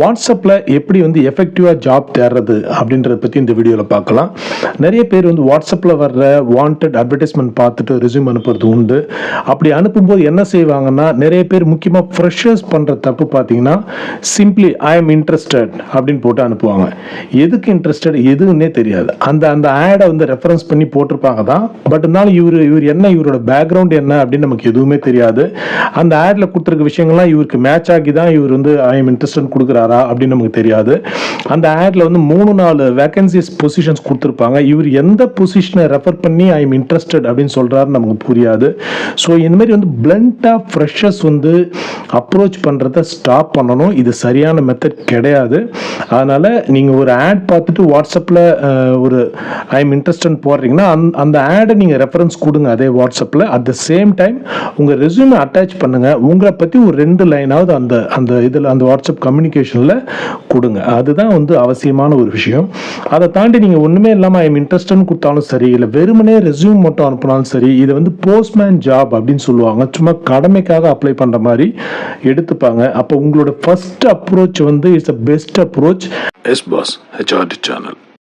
வாட்ஸ்அப்பில் எப்படி வந்து எஃபெக்டிவாக ஜாப் தேடுறது அப்படின்றத பற்றி இந்த வீடியோவில் பார்க்கலாம். நிறைய பேர் வந்து வாட்ஸ்அப்பில் வர்ற வாண்டட் அட்வர்டைஸ்மெண்ட் பார்த்துட்டு ரெஸ்யூம் அனுப்புறது உண்டு. அப்படி அனுப்பும்போது என்ன செய்வாங்கன்னா, நிறைய பேர் முக்கியமாக ஃப்ரெஷர்ஸ் பண்ணுற தப்பு பார்த்தீங்கன்னா, சிம்பிளி ஐ எம் இன்ட்ரெஸ்டட் அப்படின்னு போட்டு அனுப்புவாங்க. எதுக்கு இன்ட்ரெஸ்டட் எதுன்னே தெரியாது. அந்த அந்த ஆடை வந்து ரெஃபரன்ஸ் பண்ணி போட்டிருப்பாங்க தான். பட் இருந்தாலும் இவர் என்ன, இவரோட பேக்ரவுண்ட் என்ன அப்படின்னு நமக்கு எதுவுமே தெரியாது. அந்த ஆடில் கொடுத்துருக்க விஷயங்கள்லாம் இவருக்கு மேட்ச் ஆகி தான் இவர் வந்து ஐ எம் இன்ட்ரெஸ்டட் கொடுக்குறாரு அப்படின்னு நமக்கு தெரியாது. அந்த ஆட்ல வந்து 3-4 வேகன்சிஸ் பொசிஷன்ஸ் கொடுத்துருப்பாங்க. இவர் எந்த பொசிஷனை ரெஃபர் பண்ணி ஐ எம் இன்ட்ரெஸ்டட் அப்படின்னு சொல்றாரு நமக்கு புரியாது. ஸோ இந்த மாதிரி வந்து பிளண்டா ஃப்ரெஷர்ஸ் வந்து அப்ரோச் பண்றதை ஸ்டாப் பண்ணணும். இது சரியான மெத்தட் கிடையாது. அதனால நீங்க ஒரு ஆட் பார்த்துட்டு வாட்ஸ்அப்ல ஒரு ஐ எம் இன்ட்ரெஸ்டட் போடுறீங்கன்னா அந்த ஆடை நீங்க ரெஃபரன்ஸ் கொடுங்க அதே வாட்ஸ்அப்ல. அட் த சேம் டைம் உங்க ரெஸ்யூமை அட்டாச் பண்ணுங்க. உங்களை பத்தி ஒரு 2 லைனாவது அந்த இதில் அந்த வாட்ஸ்அப் கம்யூனிகேஷன் கொடுங்க. அதுதான் வந்து அவசியமான ஒரு விஷயம். அதை தாண்டி நீங்க ஒண்ணுமே இல்லாம ஐ எம் இன்ட்ரெஸ்டட் கொடுத்தாலும் சரி, இல்ல வெறுமனே ரெஸ்யூம் மட்டும் அனுப்பினாலும் சரி, இது வந்து போஸ்ட்மேன் ஜாப் அப்படின்னு சொல்லுவாங்க. சும்மா கடமைக்காக அப்ளை பண்ற மாதிரி எடுத்துப்பாங்க. அப்போ உங்களோட ஃபர்ஸ்ட் அப்ரோச் வந்து it's a best approach. Yes boss HRD channel.